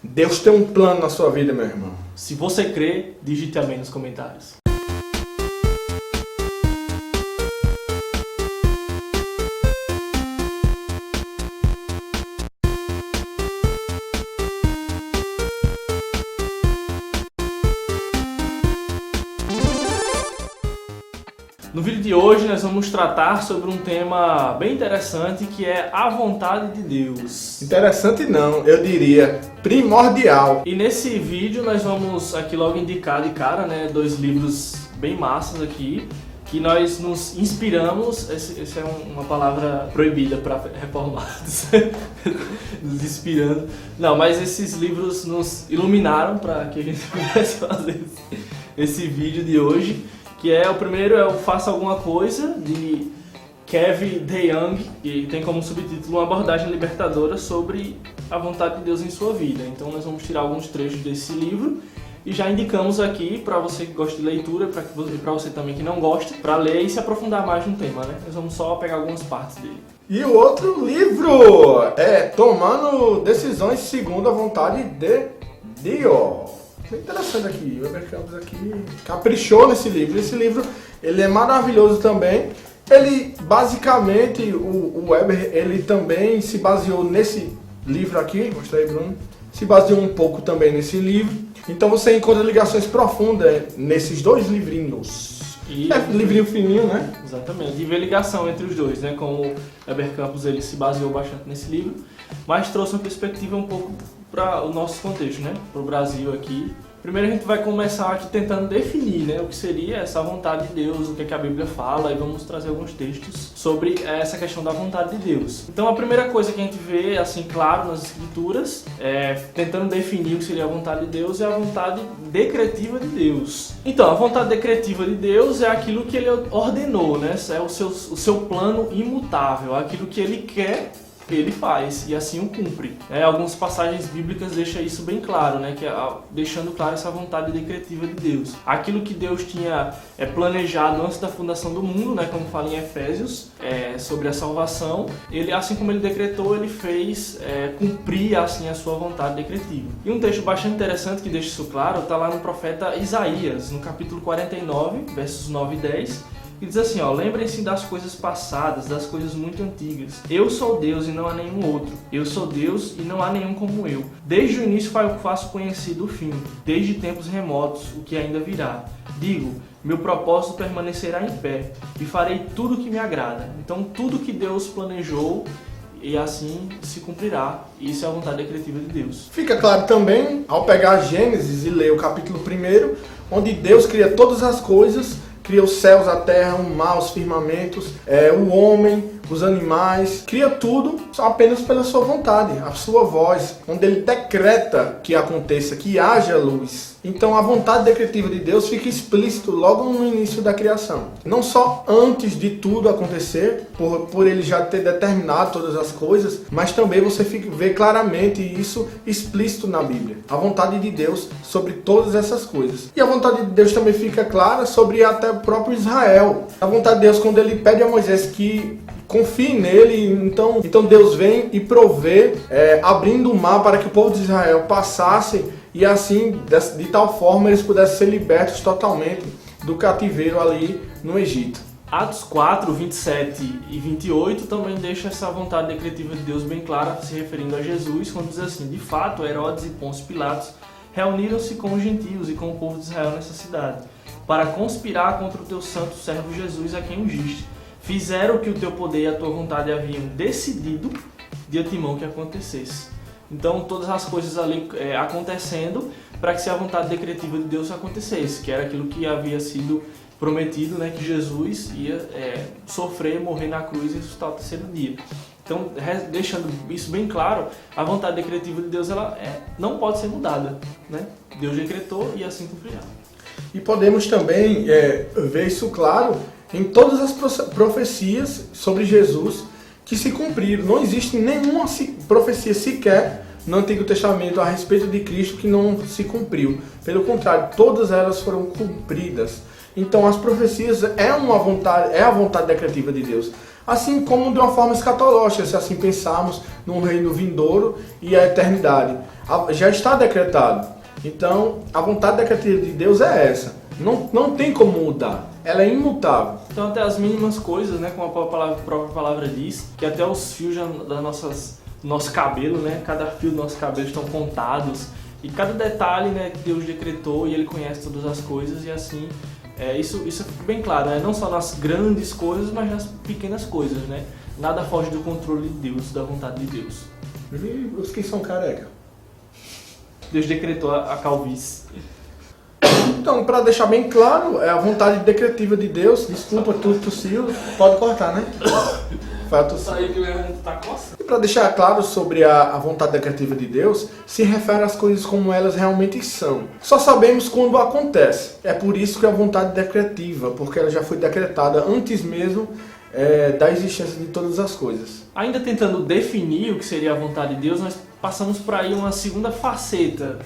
Deus tem um plano na sua vida, meu irmão. Se você crê, digite amém nos comentários. No vídeo de hoje nós vamos tratar sobre um tema bem interessante que é a vontade de Deus. Interessante não, eu diria primordial. E nesse vídeo nós vamos aqui logo indicar de cara, né, 2 livros bem massas aqui, que nós nos inspiramos, essa é uma palavra proibida para reformados, nos inspirando. Não, mas esses livros nos iluminaram para que a gente pudesse fazer esse vídeo de hoje. Que é, o primeiro é o Faça Alguma Coisa, de Kevin DeYoung, e tem como subtítulo uma abordagem libertadora sobre a vontade de Deus em sua vida. Então nós vamos tirar alguns trechos desse livro e já indicamos aqui para você que gosta de leitura, para você também que não gosta, para ler e se aprofundar mais no tema, né? Nós vamos só pegar algumas partes dele. E o outro livro é Tomando Decisões Segundo a Vontade de Deus. Bem interessante aqui, o Weber Campos aqui caprichou nesse livro. Esse livro, ele é maravilhoso também. Ele, basicamente, o Weber, ele também se baseou nesse livro aqui, mostra aí, Bruno, se baseou um pouco também nesse livro. Então você encontra ligações profundas nesses 2 livrinhos. Livrinho fininho, né? Exatamente, e vê ligação entre os dois, né? Como o Weber Campos, ele se baseou bastante nesse livro, mas trouxe uma perspectiva um pouco para o nosso contexto, né? Para o Brasil aqui. Primeiro a gente vai começar aqui tentando definir, né, o que seria essa vontade de Deus, o que é que a Bíblia fala, e vamos trazer alguns textos sobre essa questão da vontade de Deus. Então a primeira coisa que a gente vê, assim, claro, nas Escrituras, tentando definir o que seria a vontade de Deus, é a vontade decretiva de Deus. Então, a vontade decretiva de Deus é aquilo que Ele ordenou, né? É o seu plano imutável, aquilo que Ele quer, Ele faz e assim o cumpre. Algumas passagens bíblicas deixam isso bem claro, né? Deixando claro essa vontade decretiva de Deus. Aquilo que Deus tinha planejado antes da fundação do mundo, né? Como fala em Efésios, sobre a salvação, Ele, assim como Ele decretou, Ele fez cumprir assim a sua vontade decretiva. E um texto bastante interessante que deixa isso claro está lá no profeta Isaías, no capítulo 49, versos 9 e 10. E diz assim, lembrem-se das coisas passadas, das coisas muito antigas. Eu sou Deus e não há nenhum outro. Eu sou Deus e não há nenhum como eu. Desde o início faço conhecido o fim, desde tempos remotos, o que ainda virá. Digo, meu propósito permanecerá em pé e farei tudo o que me agrada. Então tudo que Deus planejou, e assim se cumprirá. Isso é a vontade decretiva de Deus. Fica claro também, ao pegar Gênesis e ler o capítulo 1, onde Deus cria todas as coisas, cria os céus, a terra, o mar, os firmamentos, o homem, os animais, cria tudo apenas pela sua vontade, a sua voz, onde Ele decreta que aconteça, que haja luz. Então a vontade decretiva de Deus fica explícito logo no início da criação. Não só antes de tudo acontecer, por Ele já ter determinado todas as coisas, mas também você vê claramente isso explícito na Bíblia. A vontade de Deus sobre todas essas coisas. E a vontade de Deus também fica clara sobre até o próprio Israel. A vontade de Deus, quando Ele pede a Moisés que confie nele, então Deus vem e provê, abrindo o mar para que o povo de Israel passasse e assim, de tal forma, eles pudessem ser libertos totalmente do cativeiro ali no Egito. Atos 4, 27 e 28 também deixa essa vontade decretiva de Deus bem clara, se referindo a Jesus, quando diz assim: de fato, Herodes e Pôncio Pilatos reuniram-se com os gentios e com o povo de Israel nessa cidade, para conspirar contra o teu santo servo Jesus, a quem ungiste. Fizeram o que o teu poder e a tua vontade haviam decidido de antemão que acontecesse. Então, todas as coisas ali acontecendo para que a vontade decretiva de Deus acontecesse, que era aquilo que havia sido prometido, né, que Jesus ia sofrer, morrer na cruz e ressuscitar ao 3º dia. Então, deixando isso bem claro, a vontade decretiva de Deus ela não pode ser mudada, né? Deus decretou e assim cumprirá. E podemos também ver isso claro em todas as profecias sobre Jesus que se cumpriram. Não existe nenhuma profecia sequer no Antigo Testamento a respeito de Cristo que não se cumpriu. Pelo contrário, todas elas foram cumpridas. Então as profecias é a vontade decretiva de Deus. Assim como de uma forma escatológica, se assim pensarmos no reino vindouro e a eternidade. já está decretado. Então, a vontade decretiva de Deus é essa. Não tem como mudar. Ela é imutável. Então até as mínimas coisas, né, como a própria palavra diz, que até os fios do nosso cabelo, né, cada fio do nosso cabelo estão contados. E cada detalhe, né, que Deus decretou e Ele conhece todas as coisas e assim, isso fica bem claro, né? Não só nas grandes coisas, mas nas pequenas coisas, né? Nada foge do controle de Deus, da vontade de Deus. E os que são careca? Deus decretou a calvície. Então, para deixar bem claro, é a vontade decretiva de Deus. Desculpa, tu tossiu, pode cortar, né? Vai tossir. Aí que a gente tá coçando. E para deixar claro sobre a vontade decretiva de Deus, se refere às coisas como elas realmente são. Só sabemos quando acontece. É por isso que a vontade decretiva, porque ela já foi decretada antes mesmo da existência de todas as coisas. Ainda tentando definir o que seria a vontade de Deus, nós passamos por aí uma segunda faceta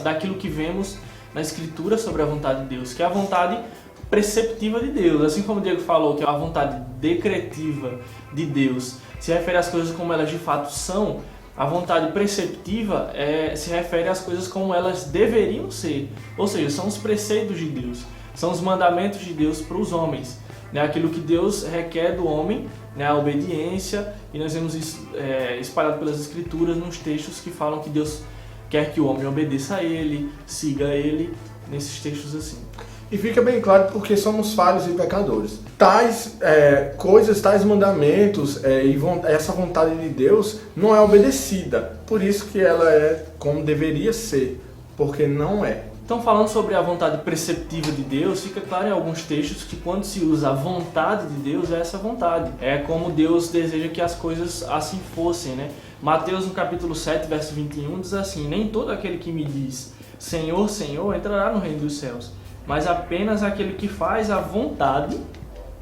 daquilo que vemos na Escritura sobre a vontade de Deus, que é a vontade preceptiva de Deus. Assim como o Diego falou que a vontade decretiva de Deus se refere às coisas como elas de fato são, a vontade preceptiva se refere às coisas como elas deveriam ser. Ou seja, são os preceitos de Deus, são os mandamentos de Deus para os homens, né? Aquilo que Deus requer do homem, né? A obediência, e nós vemos isso espalhado pelas Escrituras nos textos que falam que Deus quer que o homem obedeça a Ele, siga Ele, nesses textos assim. E fica bem claro porque somos falhos e pecadores. Tais coisas, tais mandamentos e essa vontade de Deus não é obedecida. Por isso que ela é como deveria ser, porque não é. Então, falando sobre a vontade preceptiva de Deus, fica claro em alguns textos que quando se usa a vontade de Deus, é essa vontade. É como Deus deseja que as coisas assim fossem, né? Mateus, no capítulo 7, verso 21, diz assim: nem todo aquele que me diz Senhor, Senhor, entrará no reino dos céus, mas apenas aquele que faz a vontade,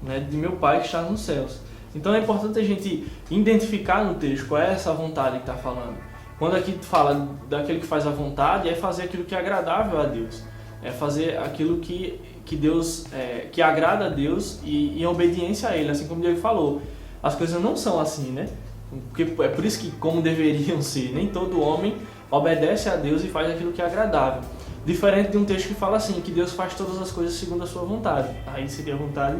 né, de meu Pai que está nos céus. Então é importante a gente identificar no texto qual é essa vontade que está falando. Quando aqui fala daquele que faz a vontade, é fazer aquilo que é agradável a Deus. É fazer aquilo que Deus, que agrada a Deus e em obediência a Ele, assim como Diego falou. As coisas não são assim, né? Porque é por isso que, como deveriam ser, nem todo homem obedece a Deus e faz aquilo que é agradável. Diferente de um texto que fala assim, que Deus faz todas as coisas segundo a sua vontade. Aí seria a vontade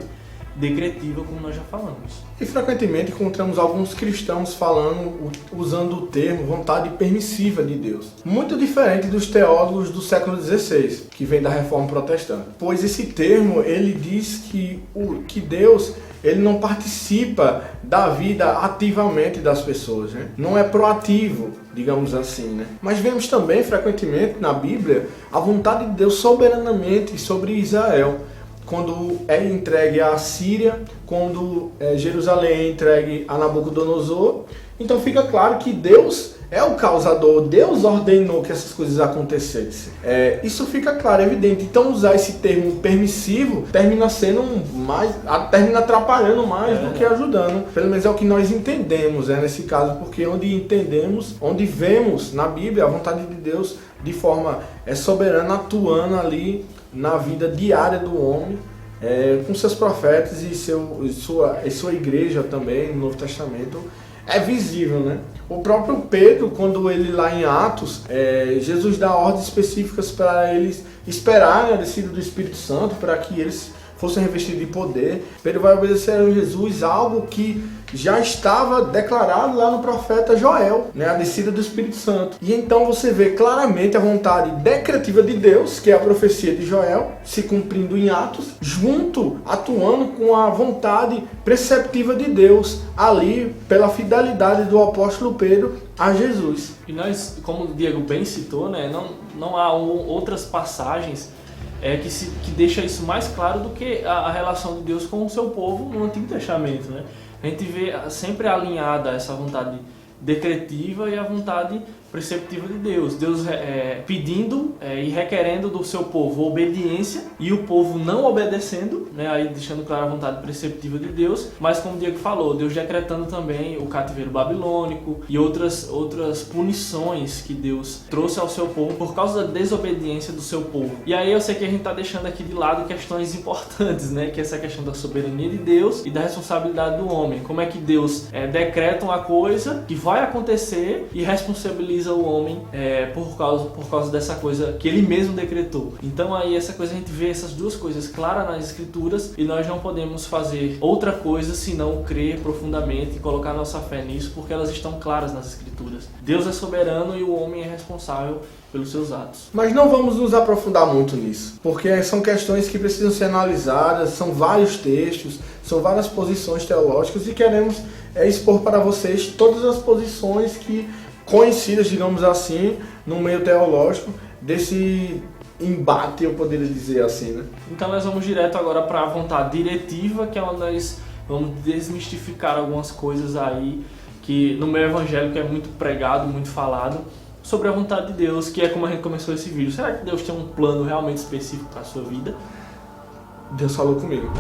decretiva, como nós já falamos. E frequentemente encontramos alguns cristãos falando, usando o termo vontade permissiva de Deus. Muito diferente dos teólogos do século XVI, que vem da Reforma Protestante. Pois esse termo, ele diz que Deus, ele não participa da vida ativamente das pessoas, né? Não é proativo, digamos assim, né? Mas vemos também, frequentemente, na Bíblia, a vontade de Deus soberanamente sobre Israel. Quando é entregue à Síria, quando Jerusalém é entregue a Nabucodonosor. Então fica claro que Deus é o causador, Deus ordenou que essas coisas acontecessem. Isso fica claro, evidente. Então usar esse termo permissivo termina termina atrapalhando mais do que ajudando. Pelo menos é o que nós entendemos, nesse caso, porque onde vemos na Bíblia a vontade de Deus de forma soberana, atuando ali na vida diária do homem, com seus profetas e sua igreja também, no Novo Testamento, é visível, né? O próprio Pedro, quando ele lá em Atos, Jesus dá ordens específicas para eles esperarem a descida do Espírito Santo, para que eles fossem revestidos de poder. Pedro vai obedecer a Jesus, algo que já estava declarado lá no profeta Joel, né, a descida do Espírito Santo. E então você vê claramente a vontade decretiva de Deus, que é a profecia de Joel, se cumprindo em Atos, atuando com a vontade preceptiva de Deus, ali pela fidelidade do apóstolo Pedro a Jesus. E nós, como o Diego bem citou, né, não há outras passagens que deixa isso mais claro do que a relação de Deus com o seu povo no Antigo Testamento, né? A gente vê sempre alinhada essa vontade decretiva e a vontade preceptiva de Deus. Deus pedindo e requerendo do seu povo obediência e o povo não obedecendo, né? Aí deixando claro a vontade preceptiva de Deus, mas como o Diego falou, Deus decretando também o cativeiro babilônico e outras punições que Deus trouxe ao seu povo por causa da desobediência do seu povo. E aí eu sei que a gente está deixando aqui de lado questões importantes, né? Que é essa questão da soberania de Deus e da responsabilidade do homem. Como é que Deus decreta uma coisa que vai acontecer e responsabiliza utiliza o homem por causa dessa coisa que ele mesmo decretou. Então aí essa coisa, a gente vê essas duas coisas claras nas escrituras e nós não podemos fazer outra coisa senão crer profundamente e colocar nossa fé nisso, porque elas estão claras nas escrituras. Deus é soberano e o homem é responsável pelos seus atos. Mas não vamos nos aprofundar muito nisso, porque são questões que precisam ser analisadas, são vários textos, são várias posições teológicas e queremos expor para vocês todas as posições que conhecidas, digamos assim, no meio teológico desse embate, eu poderia dizer assim, né? Então nós vamos direto agora para a vontade diretiva, que é onde nós vamos desmistificar algumas coisas aí que no meio evangélico é muito pregado, muito falado, sobre a vontade de Deus, que é como a gente começou esse vídeo. Será que Deus tem um plano realmente específico para a sua vida? Deus falou comigo.